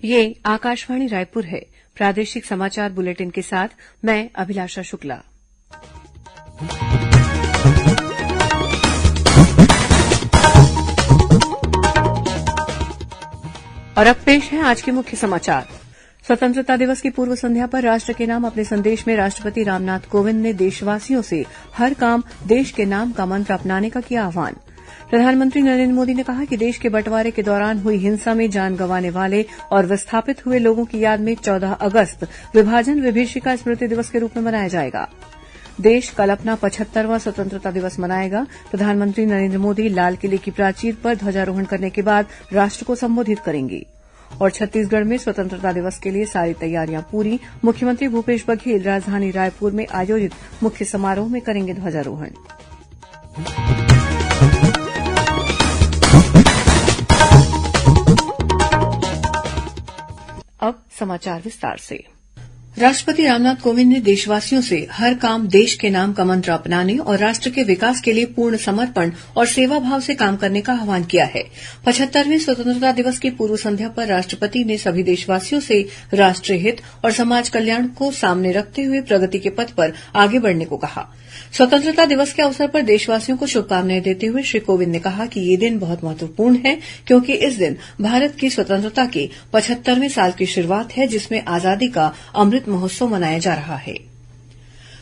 ये आकाशवाणी रायपुर है। प्रादेशिक समाचार बुलेटिन के साथ मैं अभिलाषा शुक्ला। और अब पेश है आज के मुख्य समाचार। स्वतंत्रता दिवस की पूर्व संध्या पर राष्ट्र के नाम अपने संदेश में राष्ट्रपति रामनाथ कोविंद ने देशवासियों से हर काम देश के नाम का मंत्र अपनाने का किया आह्वान। प्रधानमंत्री नरेन्द्र मोदी ने कहा कि देश के बंटवारे के दौरान हुई हिंसा में जान गंवाने वाले और विस्थापित हुए लोगों की याद में 14 अगस्त विभाजन विभीषिका स्मृति दिवस के रूप में मनाया जाएगा। देश कल अपना 75वां स्वतंत्रता दिवस मनाएगा। प्रधानमंत्री नरेन्द्र मोदी लाल किले की प्राचीर पर ध्वजारोहण करने के बाद राष्ट्र को संबोधित करेंगे। और छत्तीसगढ़ में स्वतंत्रता दिवस के लिए सारी तैयारियां पूरी। मुख्यमंत्री भूपेश बघेल राजधानी रायपुर में आयोजित मुख्य समारोह में करेंगे ध्वजारोहण। अब समाचार विस्तार से। राष्ट्रपति रामनाथ कोविंद ने देशवासियों से हर काम देश के नाम का मंत्र अपनाने और राष्ट्र के विकास के लिए पूर्ण समर्पण और सेवाभाव से काम करने का आह्वान किया है। 75वें स्वतंत्रता दिवस की पूर्व संध्या पर राष्ट्रपति ने सभी देशवासियों से राष्ट्रीय हित और समाज कल्याण को सामने रखते हुए प्रगति के पथ पर आगे बढ़ने को कहा। स्वतंत्रता दिवस के अवसर पर देशवासियों को शुभकामनाएं देते हुए श्री कोविंद ने कहा कि ये दिन बहुत महत्वपूर्ण है, क्योंकि इस दिन भारत की स्वतंत्रता के 75वें साल की शुरूआत है, जिसमें आजादी का अमृत महोत्सव मनाया जा रहा है।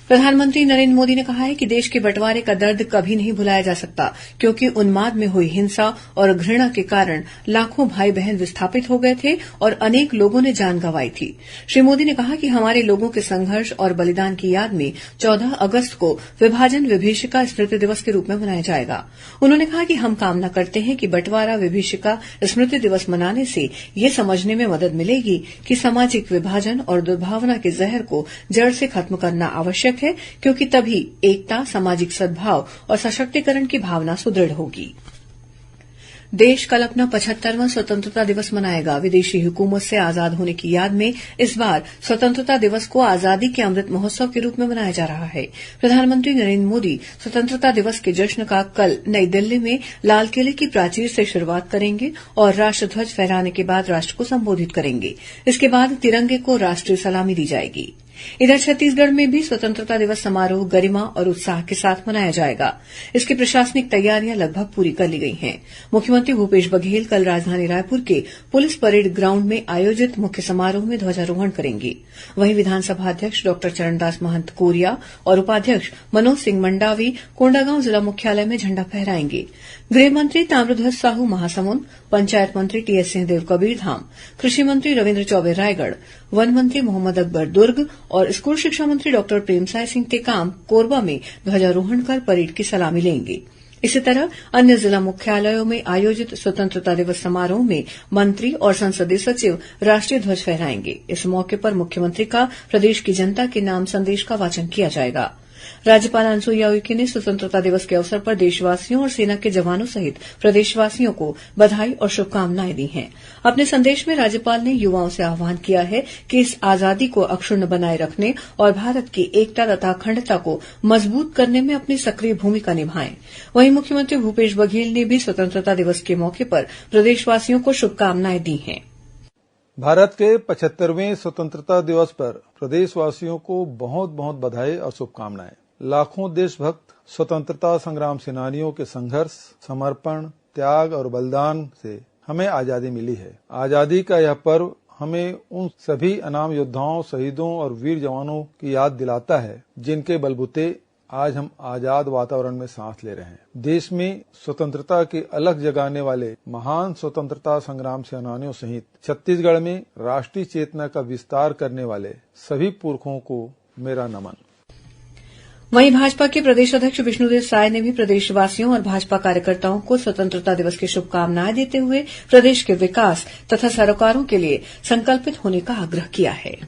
प्रधानमंत्री नरेन्द्र मोदी ने कहा है कि देश के बंटवारे का दर्द कभी नहीं भुलाया जा सकता, क्योंकि उन्माद में हुई हिंसा और घृणा के कारण लाखों भाई बहन विस्थापित हो गए थे और अनेक लोगों ने जान गंवाई थी। श्री मोदी ने कहा कि हमारे लोगों के संघर्ष और बलिदान की याद में 14 अगस्त को विभाजन विभीषिका स्मृति दिवस के रूप में मनाया जाएगा। उन्होंने कहा कि हम कामना करते हैं कि बंटवारा विभीषिका स्मृति दिवस मनाने से ये समझने में मदद मिलेगी कि सामाजिक विभाजन और दुर्भावना के जहर को जड़ से खत्म करना आवश्यक है, क्योंकि तभी एकता, सामाजिक सद्भाव और सशक्तिकरण की भावना सुदृढ़ होगी। देश कल अपना 75वां स्वतंत्रता दिवस मनाएगा। विदेशी हुकूमत से आजाद होने की याद में इस बार स्वतंत्रता दिवस को आजादी के अमृत महोत्सव के रूप में मनाया जा रहा है। प्रधानमंत्री नरेन्द्र मोदी स्वतंत्रता दिवस के जश्न का कल नई दिल्ली में लाल किले की प्राचीर से शुरूआत करेंगे और राष्ट्रध्वज फहराने के बाद राष्ट्र को संबोधित करेंगे। इसके बाद तिरंगे को राष्ट्रीय सलामी दी जाएगी। इधर छत्तीसगढ़ में भी स्वतंत्रता दिवस समारोह गरिमा और उत्साह के साथ मनाया जाएगा। इसकी प्रशासनिक तैयारियां लगभग पूरी कर ली गई हैं। मुख्यमंत्री भूपेश बघेल कल राजधानी रायपुर के पुलिस परेड ग्राउंड में आयोजित मुख्य समारोह में ध्वजारोहण करेंगे। वहीं विधानसभा अध्यक्ष डॉक्टर चरणदास महंत कोरिया और उपाध्यक्ष मनोज सिंह मंडावी कोंडागांव जिला मुख्यालय में झंडा फहराएंगे। गृह मंत्री ताम्रध्वज साहू महासमुंद, पंचायत मंत्री टीएस सिंहदेव कबीरधाम, कृषि मंत्री रविन्द्र चौबे रायगढ़, वन मंत्री मोहम्मद अकबर दुर्ग और स्कूल शिक्षा मंत्री डॉक्टर प्रेमसाय सिंह टेकाम कोरबा में ध्वजारोहण कर परेड की सलामी लेंगे। इसी तरह अन्य जिला मुख्यालयों में आयोजित स्वतंत्रता दिवस समारोह में मंत्री और संसदीय सचिव राष्ट्रीय ध्वज फहराएंगे। इस मौके पर मुख्यमंत्री का प्रदेश की जनता के नाम संदेश का वाचन किया जाएगा। राज्यपाल अनुसुईया उइके ने स्वतंत्रता दिवस के अवसर पर देशवासियों और सेना के जवानों सहित प्रदेशवासियों को बधाई और शुभकामनाएं दी हैं। अपने संदेश में राज्यपाल ने युवाओं से आह्वान किया है कि इस आजादी को अक्षुण्ण बनाए रखने और भारत की एकता तथा अखंडता को मजबूत करने में अपनी सक्रिय भूमिका निभाएं। वहीं मुख्यमंत्री भूपेश बघेल ने भी स्वतंत्रता दिवस के मौके पर प्रदेशवासियों को शुभकामनाएं दी हैं। भारत के 75वें स्वतंत्रता दिवस पर प्रदेशवासियों को बहुत बहुत बधाई और शुभकामनाएं। लाखों देशभक्त स्वतंत्रता संग्राम सेनानियों के संघर्ष, समर्पण, त्याग और बलिदान से हमें आजादी मिली है। आजादी का यह पर्व हमें उन सभी अनाम योद्धाओं, शहीदों और वीर जवानों की याद दिलाता है, जिनके बलबूते आज हम आजाद वातावरण में सांस ले रहे हैं। देश में स्वतंत्रता की अलख जगाने वाले महान स्वतंत्रता संग्राम सेनानियों सहित छत्तीसगढ़ में राष्ट्रीय चेतना का विस्तार करने वाले सभी पुरखों को मेरा नमन। वहीं भाजपा के प्रदेश अध्यक्ष विष्णुदेव साय ने भी प्रदेशवासियों और भाजपा कार्यकर्ताओं को स्वतंत्रता दिवस की शुभकामनाएं देते हुए प्रदेश के विकास तथा सरोकारों के लिए संकल्पित होने का आग्रह किया है।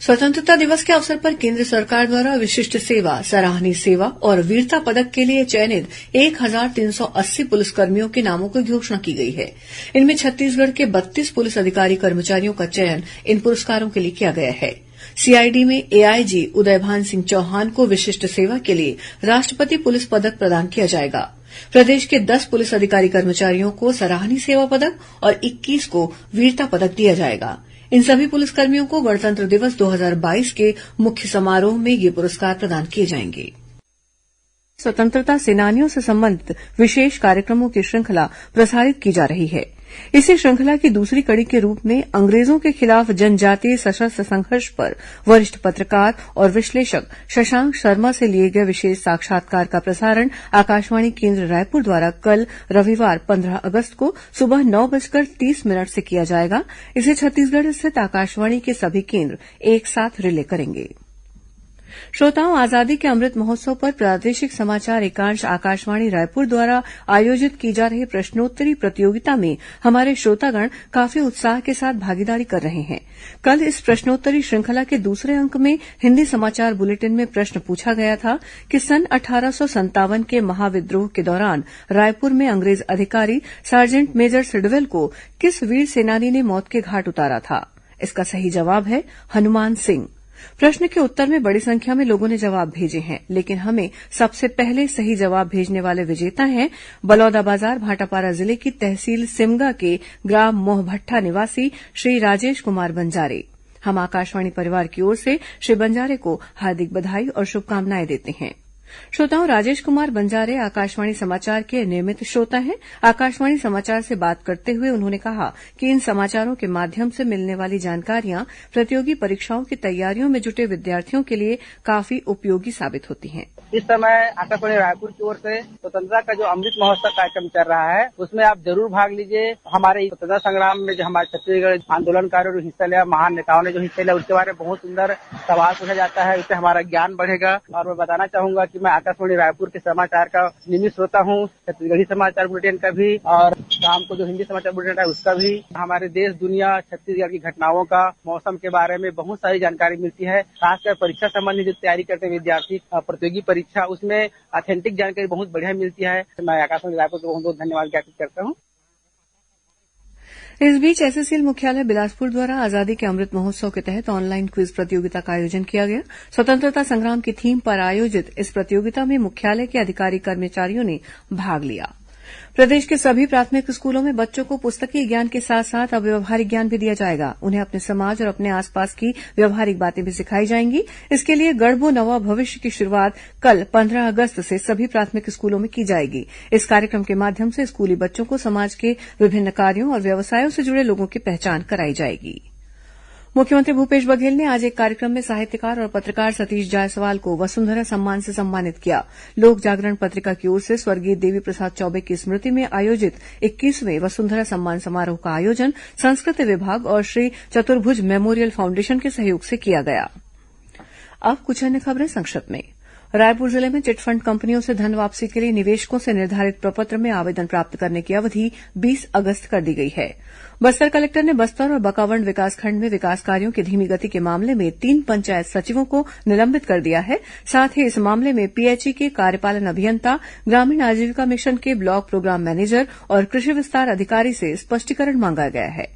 स्वतंत्रता दिवस के अवसर पर केंद्र सरकार द्वारा विशिष्ट सेवा, सराहनीय सेवा और वीरता पदक के लिए चयनित 1380 पुलिसकर्मियों के नामों की घोषणा की गई है। इनमें छत्तीसगढ़ के 32 पुलिस अधिकारी कर्मचारियों का चयन इन पुरस्कारों के लिए किया गया है। सीआईडी में एआईजी उदयभान सिंह चौहान को विशिष्ट सेवा के लिए राष्ट्रपति पुलिस पदक प्रदान किया जाएगा। प्रदेश के 10 पुलिस अधिकारी कर्मचारियों को सराहनीय सेवा पदक और 21 को वीरता पदक दिया जाएगा। इन सभी पुलिसकर्मियों को गणतंत्र दिवस 2022 के मुख्य समारोह में ये पुरस्कार प्रदान किए जाएंगे। स्वतंत्रता सेनानियों से संबंधित विशेष कार्यक्रमों की श्रृंखला प्रसारित की जा रही है। इसी श्रृंखला की दूसरी कड़ी के रूप में अंग्रेजों के खिलाफ जनजातीय सशस्त्र संघर्ष पर वरिष्ठ पत्रकार और विश्लेषक शशांक शर्मा से लिए गए विशेष साक्षात्कार का प्रसारण आकाशवाणी केन्द्र रायपुर द्वारा कल रविवार 15 अगस्त को सुबह 9:30 से किया जाएगा। इसे छत्तीसगढ़ स्थित आकाशवाणी के सभी केन्द्र एक साथ रिले करेंगे। श्रोताओं, आजादी के अमृत महोत्सव पर प्रादेशिक समाचार एकांश आकाशवाणी रायपुर द्वारा आयोजित की जा रही प्रश्नोत्तरी प्रतियोगिता में हमारे श्रोतागण काफी उत्साह के साथ भागीदारी कर रहे हैं। कल इस प्रश्नोत्तरी श्रृंखला के दूसरे अंक में हिन्दी समाचार बुलेटिन में प्रश्न पूछा गया था कि सन 1857 के महाविद्रोह के दौरान रायपुर में अंग्रेज अधिकारी सार्जेंट मेजर सिडवेल को किस वीर सेनानी ने मौत के घाट उतारा था? इसका सही जवाब है हनुमान सिंह। प्रश्न के उत्तर में बड़ी संख्या में लोगों ने जवाब भेजे हैं, लेकिन हमें सबसे पहले सही जवाब भेजने वाले विजेता हैं बलौदाबाजार भाटापारा जिले की तहसील सिमगा के ग्राम मोहभट्टा निवासी श्री राजेश कुमार बंजारे। हम आकाशवाणी परिवार की ओर से श्री बंजारे को हार्दिक बधाई और शुभकामनाएं देते हैं। श्रोताओं, राजेश कुमार बंजारे आकाशवाणी समाचार के नियमित श्रोता हैं। आकाशवाणी समाचार से बात करते हुए उन्होंने कहा कि इन समाचारों के माध्यम से मिलने वाली जानकारियां प्रतियोगी परीक्षाओं की तैयारियों में जुटे विद्यार्थियों के लिए काफी उपयोगी साबित होती हैं। इस समय आकाशवाणी रायपुर की ओर से स्वतंत्रता का जो अमृत महोत्सव कार्यक्रम चल रहा है, उसमें आप जरूर भाग लीजिए। हमारे स्वतंत्रता संग्राम में जो हमारे छत्तीसगढ़ आंदोलनकारियों ने हिस्सा लिया, महान नेताओं ने जो हिस्सा लिया, उसके बारे में बहुत सुंदर सवाल पूछा जाता है। उससे हमारा ज्ञान बढ़ेगा। और मैं बताना चाहूंगा कि मैं आकाशवाणी रायपुर के समाचार का नियमित श्रोता हूँ, छत्तीसगढ़ी समाचार बुलेटिन का भी और शाम को जो हिंदी समाचार बुलेटिन है उसका भी। हमारे देश दुनिया छत्तीसगढ़ की घटनाओं का, मौसम के बारे में बहुत सारी जानकारी मिलती है। खासकर परीक्षा संबंधी जो तैयारी करते विद्यार्थी प्रतियोगी परीक्षा, उसमें ऑथेंटिक जानकारी बहुत बढ़िया मिलती है। मैं आकाशवाणी रायपुर को बहुत बहुत धन्यवाद ज्ञापित करता हूँ। इस बीच एसएसएल मुख्यालय बिलासपुर द्वारा आजादी के अमृत महोत्सव के तहत ऑनलाइन क्विज प्रतियोगिता का आयोजन किया गया। स्वतंत्रता संग्राम की थीम पर आयोजित इस प्रतियोगिता में मुख्यालय के अधिकारी कर्मचारियों ने भाग लिया। प्रदेश के सभी प्राथमिक स्कूलों में बच्चों को पुस्तकीय ज्ञान के साथ साथ अब व्यवहारिक ज्ञान भी दिया जाएगा। उन्हें अपने समाज और अपने आसपास की व्यवहारिक बातें भी सिखाई जाएंगी। इसके लिए गढ़बो नवा भविष्य की शुरुआत कल 15 अगस्त से सभी प्राथमिक स्कूलों में की जाएगी। इस कार्यक्रम के माध्यम से स्कूली बच्चों को समाज के विभिन्न कार्यों और व्यवसायों से जुड़े लोगों की पहचान कराई जाएगी। मुख्यमंत्री भूपेश बघेल ने आज एक कार्यक्रम में साहित्यकार और पत्रकार सतीश जायसवाल को वसुंधरा सम्मान से सम्मानित किया। लोक जागरण पत्रिका की ओर से स्वर्गीय देवी प्रसाद चौबे की स्मृति में आयोजित 21वें वसुंधरा सम्मान समारोह का आयोजन संस्कृति विभाग और श्री चतुर्भुज मेमोरियल फाउंडेशन के सहयोग से किया गया। अब कुछ अन्य खबरें संक्षिप्त में। रायपुर जिले में चिटफंड कंपनियों से धन वापसी के लिए निवेशकों से निर्धारित प्रपत्र में आवेदन प्राप्त करने की अवधि 20 अगस्त कर दी गई है। बस्तर कलेक्टर ने बस्तर और बकावंड विकासखंड में विकास कार्यों की धीमी गति के मामले में 3 पंचायत सचिवों को निलंबित कर दिया है। साथ ही इस मामले में पीएचई के कार्यपालन अभियंता, ग्रामीण आजीविका मिशन के ब्लॉक प्रोग्राम मैनेजर और कृषि विस्तार अधिकारी से स्पष्टीकरण मांगा गया है।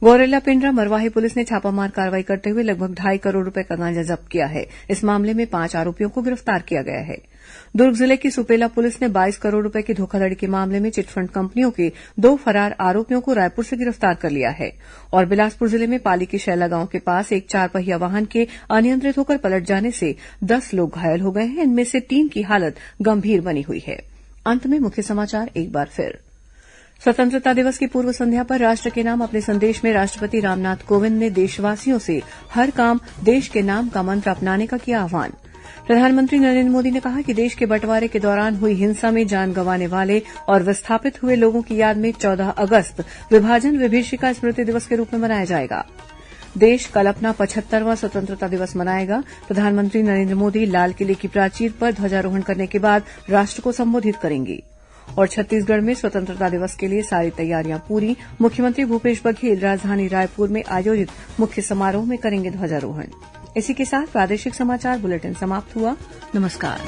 गौरेला पिंडरा मरवाही पुलिस ने छापामार कार्रवाई करते हुए लगभग 2.5 करोड़ रुपए का गांजा जब्त किया है। इस मामले में 5 आरोपियों को गिरफ्तार किया गया है। दुर्ग जिले की सुपेला पुलिस ने 22 करोड़ रुपए की धोखाधड़ी के मामले में चिटफंड कंपनियों के 2 फरार आरोपियों को रायपुर से गिरफ्तार कर लिया है। और बिलासपुर जिले में पाली के शैला गांव के पास एक 4 पहिया वाहन के अनियंत्रित होकर पलट जाने से 10 लोग घायल हो गए हैं। इनमें से 3 की हालत गंभीर बनी हुई है। अंत में मुख्य समाचार एक बार फिर। स्वतंत्रता दिवस की पूर्व संध्या पर राष्ट्र के नाम अपने संदेश में राष्ट्रपति रामनाथ कोविंद ने देशवासियों से हर काम देश के नाम का मंत्र अपनाने का किया आह्वान। प्रधानमंत्री नरेंद्र मोदी ने कहा कि देश के बंटवारे के दौरान हुई हिंसा में जान गंवाने वाले और विस्थापित हुए लोगों की याद में 14 अगस्त विभाजन विभीषिका स्मृति दिवस के रूप में मनाया जाएगा। देश कल अपना 75वां स्वतंत्रता दिवस मनाएगा। प्रधानमंत्री नरेंद्र मोदी लाल किले की प्राचीर पर ध्वजारोहण करने के बाद राष्ट्र को संबोधित करेंगे। और छत्तीसगढ़ में स्वतंत्रता दिवस के लिए सारी तैयारियां पूरी। मुख्यमंत्री भूपेश बघेल राजधानी रायपुर में आयोजित मुख्य समारोह में करेंगे ध्वजारोहण। इसी के साथ प्रादेशिक समाचार बुलेटिन समाप्त हुआ। नमस्कार।